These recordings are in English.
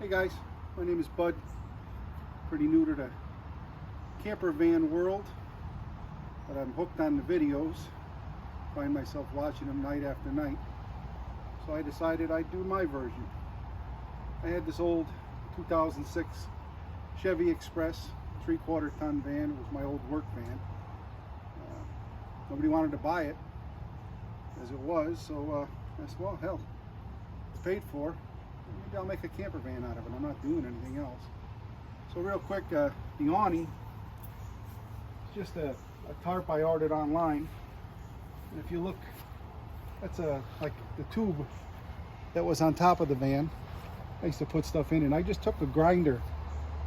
Hey guys, my name is Bud. Pretty new to the camper van world, but I'm hooked on the videos. Find myself watching them night after night. So I decided I'd do my version. I had this old 2006 Chevy Express 3/4 ton van. It was my old work van. Nobody wanted to buy it as it was, so I said, well, hell, it's paid for. Maybe I'll make a camper van out of it. I'm not doing anything else. So real quick, the awning is just a tarp I ordered online. And if you look, that's like the tube that was on top of the van. I used to put stuff in, and I just took a grinder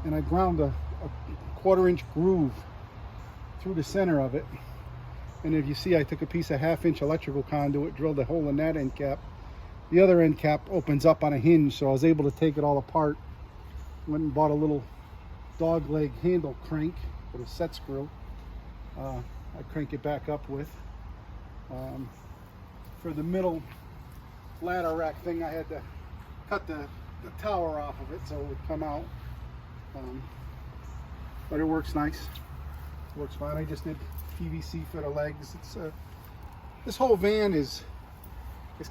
and I ground a 1/4 inch groove through the center of it. And if you see, I took a piece of 1/2 inch electrical conduit, drilled a hole in that end cap. The other end cap opens up on a hinge, so I was able to take it all apart. Went and bought a little dog leg handle crank with a set screw. I crank it back up with. For the middle ladder rack thing, I had to cut the tower off of it so it would come out. But it works nice. It works fine. I just did PVC for the legs. This whole van is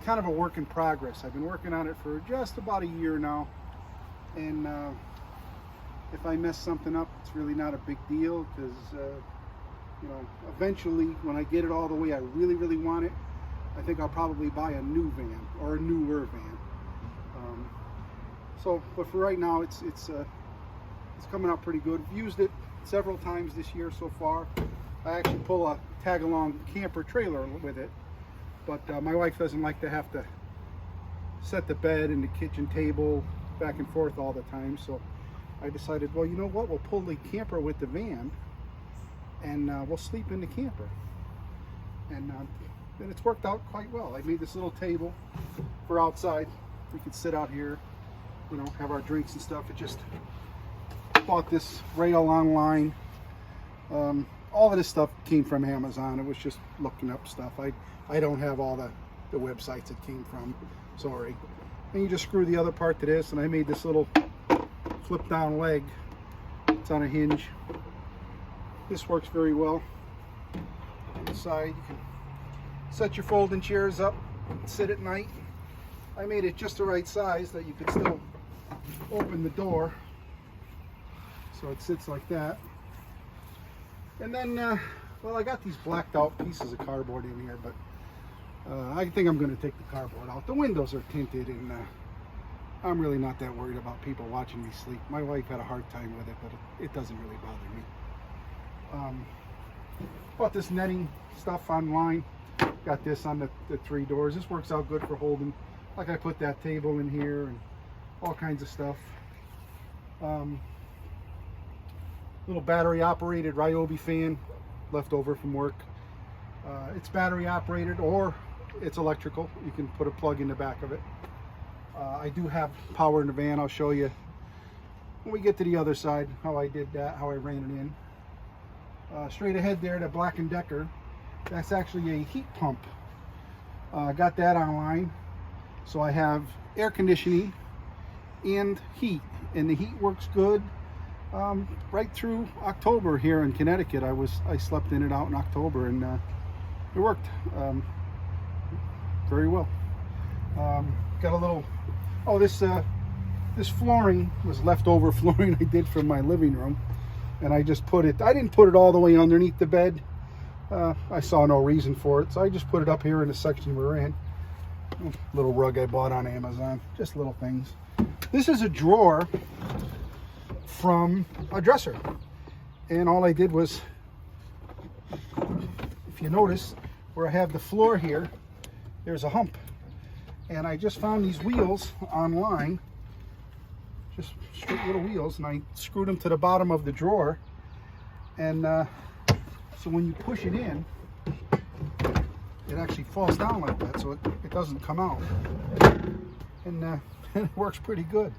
kind of a work in progress. I've been working on it for just about a year now, and if I mess something up, it's really not a big deal, because you know, eventually when I get it all the way I really want it, I think I'll probably buy a new van or a newer van. But for right now, it's coming out pretty good. I've used it several times this year so far. I actually pull a tag-along camper trailer with it, but my wife doesn't like to have to set the bed and the kitchen table back and forth all the time, so I decided, well, you know what, we'll pull the camper with the van, and we'll sleep in the camper. And it's worked out quite well. I made this little table for outside. We could sit out here, you know, have our drinks and stuff. It just bought this rail online. All of this stuff came from Amazon. It was just looking up stuff. I don't have all the websites it came from, sorry. And you just screw the other part to this, and I made this little flip down leg. It's on a hinge. This works very well. On the side, you can set your folding chairs up and sit at night. I made it just the right size that you could still open the door, so it sits like that. And then, well, I got these blacked out pieces of cardboard in here, but I think I'm going to take the cardboard out. The windows are tinted, and I'm really not that worried about people watching me sleep. My wife had a hard time with it, but it doesn't really bother me. Bought this netting stuff online. Got this on the 3 doors. This works out good for holding. Like, I put that table in here and all kinds of stuff. Little battery operated Ryobi fan left over from work. It's battery operated or it's electrical. You can put a plug in the back of it. I do have power in the van. I'll show you when we get to the other side how I did that, how I ran it in. Straight ahead there, the Black & Decker, that's actually a heat pump. Got that online. So I have air conditioning and heat, and the heat works good. Right through October here in Connecticut. I slept in it out in October, and it worked very well. Got a little, this flooring was leftover flooring I did from my living room, and I just put it, I didn't put it all the way underneath the bed. I saw no reason for it, so I just put it up here in the section we're in. Little rug I bought on Amazon, just little things. This is a drawer from a dresser, and all I did was, if you notice where I have the floor here, there's a hump, and I just found these wheels online, just straight little wheels, and I screwed them to the bottom of the drawer, and so when you push it in, it actually falls down like that, so it doesn't come out, and it works pretty good.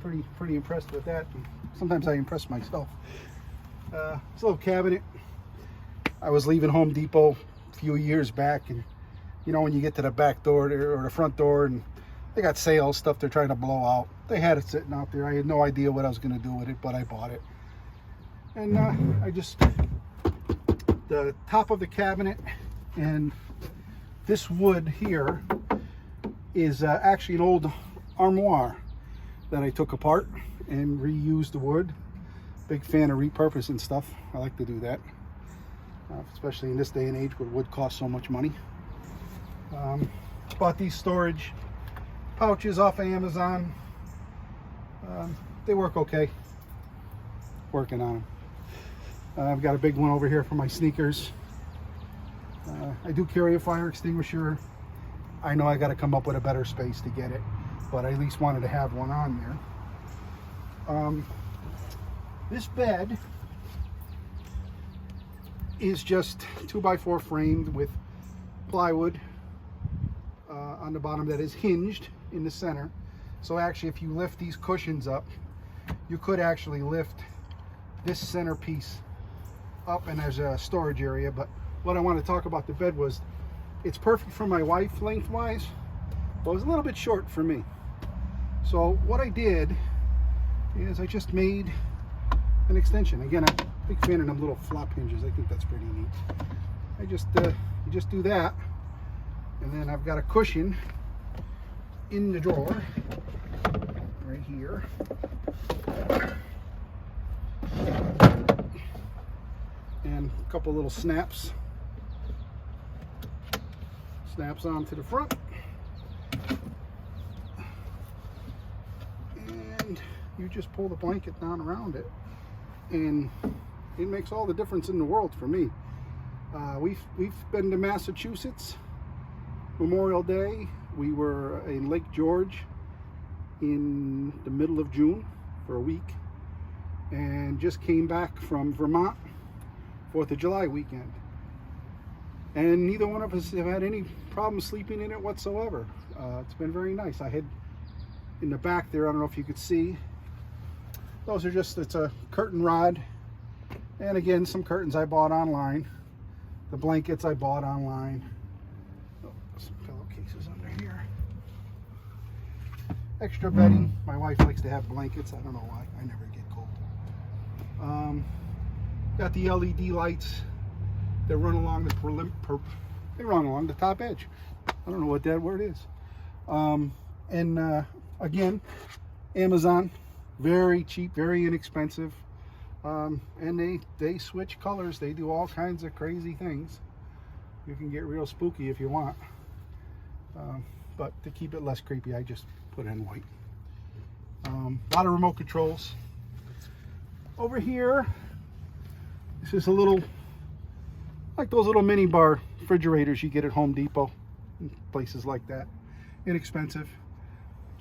Pretty impressed with that. Sometimes I impress myself. This little cabinet, I was leaving Home Depot a few years back, and you know, when you get to the back door or the front door, and They got sales stuff they're trying to blow out. They had it sitting out there. I had no idea what I was going to do with it, but I bought it. And the top of the cabinet and this wood here is actually an old armoire that I took apart and reused the wood. Big fan of repurposing stuff. I like to do that, especially in this day and age where wood costs so much money. Bought these storage pouches off of Amazon. They work okay. Working on them. I've got a big one over here for my sneakers. I do carry a fire extinguisher. I know I got to come up with a better space to get it, but I at least wanted to have one on there. This bed is just 2x4 framed with plywood on the bottom that is hinged in the center. So actually, if you lift these cushions up, you could actually lift this center piece up, and there's a storage area. But what I want to talk about the bed was, it's perfect for my wife lengthwise, but it was a little bit short for me. So what I did is I just made an extension. Again, I'm a big fan of them little flop hinges. I think that's pretty neat. I just you just do that, and then I've got a cushion in the drawer right here. And a couple little snaps onto the front, and you just pull the blanket down around it, and it makes all the difference in the world for me. We've been to Massachusetts Memorial Day. We were in Lake George in the middle of June for a week, and just came back from Vermont 4th of July weekend, and neither one of us have had any problem sleeping in it whatsoever. It's been very nice. I had in the back there, I don't know if you could see, those are just, it's a curtain rod, and again, some curtains I bought online. The blankets I bought online. Oh, some pillowcases under here. Extra bedding. My wife likes to have blankets. I don't know why. I never get cold. Got the LED lights that run along the top edge. I don't know what that word is. Again, Amazon, very cheap, very inexpensive. And they switch colors. They do all kinds of crazy things. You can get real spooky if you want. But to keep it less creepy, I just put in white. A lot of remote controls. Over here, this is a little, like those little mini bar refrigerators you get at Home Depot and places like that. Inexpensive.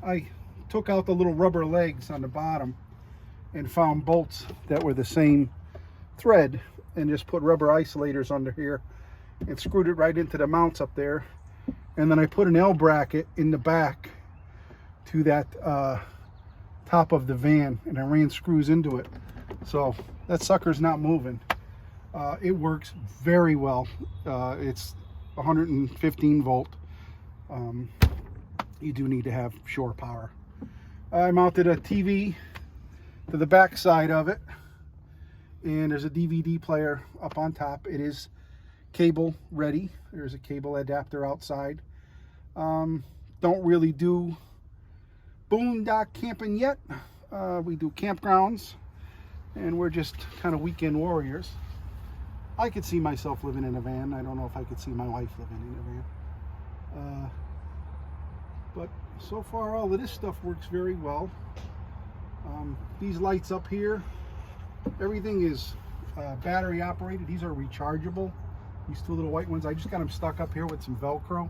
I took out the little rubber legs on the bottom and found bolts that were the same thread, and just put rubber isolators under here and screwed it right into the mounts up there. And then I put an L bracket in the back to that top of the van, and I ran screws into it. So that sucker's not moving. It works very well. It's 115 volt. You do need to have shore power. I mounted a TV to the back side of it, and there's a DVD player up on top. It is cable ready. There's a cable adapter outside. Don't really do boondock camping yet. We do campgrounds, and we're just kind of weekend warriors. I could see myself living in a van. I don't know if I could see my wife living in a van. But so far, all of this stuff works very well. These lights up here, everything is battery operated. These are rechargeable. These two little white ones, I just got them stuck up here with some Velcro.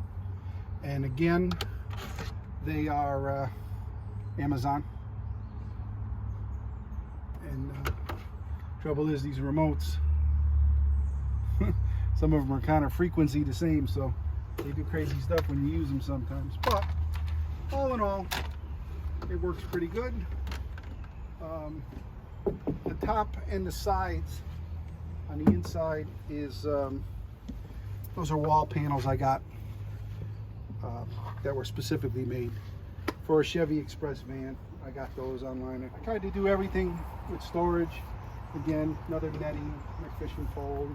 And again, they are Amazon. And trouble is, these remotes, some of them are kind of frequency the same, so they do crazy stuff when you use them sometimes. But all in all, it works pretty good. The top and the sides on the inside is those are wall panels I got that were specifically made for a Chevy Express van. I got those online. I tried to do everything with storage. Again, another netting, my fishing pole.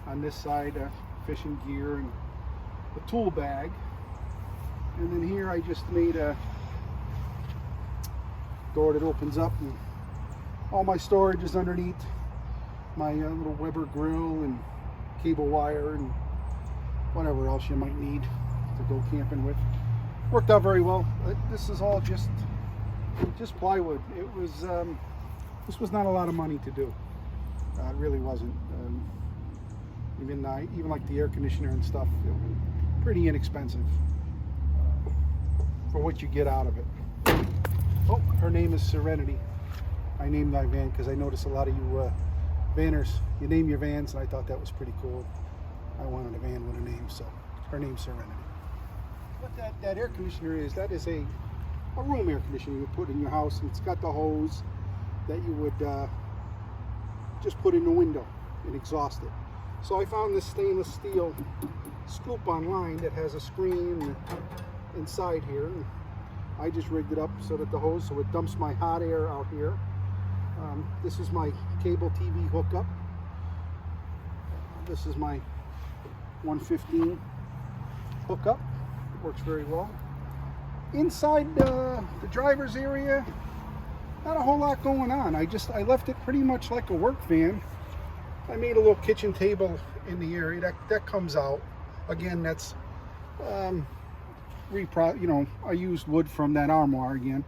On this side, fishing gear and a tool bag. And then here I just made a door that opens up, and all my storage is underneath. My little Weber grill and cable wire and whatever else you might need to go camping with. Worked out very well. This is all just plywood. It was this was not a lot of money to do. It really wasn't. Even like the air conditioner and stuff, it was pretty inexpensive for what you get out of it. Oh, her name is Serenity. I named my van because I noticed a lot of you vanners, you name your vans, and I thought that was pretty cool. I wanted a van with a name, so her name's Serenity. What that air conditioner is, that is a room air conditioner you put in your house, and it's got the hose that you would just put in the window and exhaust it. So I found this stainless steel scoop online that has a screen inside here. And I just rigged it up so that so it dumps my hot air out here. This is my cable TV hookup. This is my 115 hookup. It works very well. Inside the driver's area, not a whole lot going on. I left it pretty much like a work van. I made a little kitchen table in the area that comes out. Again, that's I used wood from that armoire again.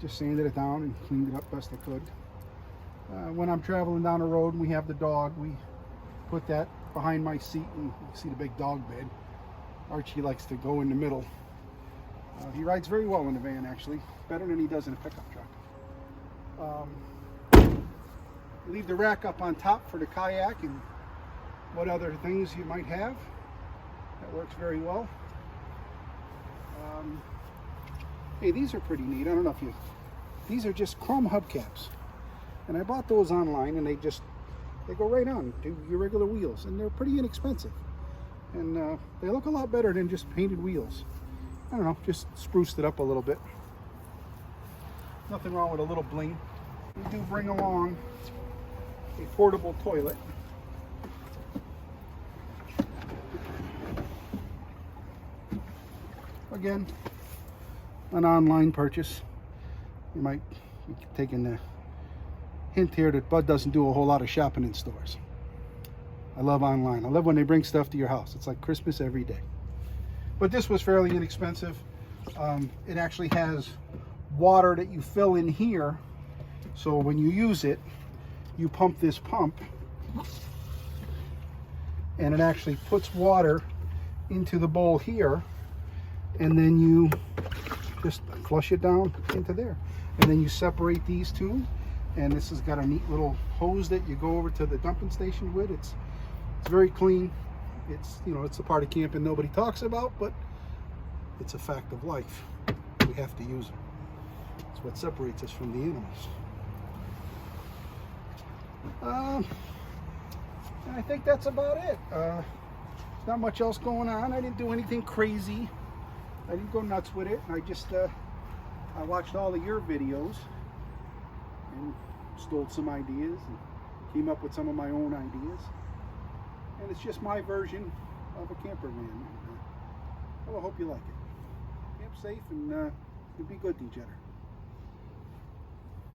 Just sanded it down and cleaned it up best I could. When I'm traveling down the road and we have the dog, we put that behind my seat, and you see the big dog bed. Archie likes to go in the middle. He rides very well in the van, actually, better than he does in a pickup truck. Leave the rack up on top for the kayak and what other things you might have. That works very well. Hey, these are pretty neat. I don't know if these are just chrome hubcaps, and I bought those online, and they go right on to your regular wheels, and they're pretty inexpensive, and they look a lot better than just painted wheels. I don't know, just spruced it up a little bit. Nothing wrong with a little bling. We do bring along a portable toilet. Again, an online purchase. You might be taking the hint here that Bud doesn't do a whole lot of shopping in stores. I love online. I love when they bring stuff to your house. It's like Christmas every day. But this was fairly inexpensive. It actually has water that you fill in here. So when you use it, you pump this pump, and it actually puts water into the bowl here, and then you just flush it down into there, and then you separate these two, and this has got a neat little hose that you go over to the dumping station with. It's very clean. It's it's a part of camping nobody talks about, but it's a fact of life. We have to use it. It's what separates us from the animals. And I think that's about it. There's not much else going on. I didn't do anything crazy. I didn't go nuts with it. I just I watched all of your videos and stole some ideas and came up with some of my own ideas. And it's just my version of a camper van. Well, I hope you like it. Camp safe and be good to each other.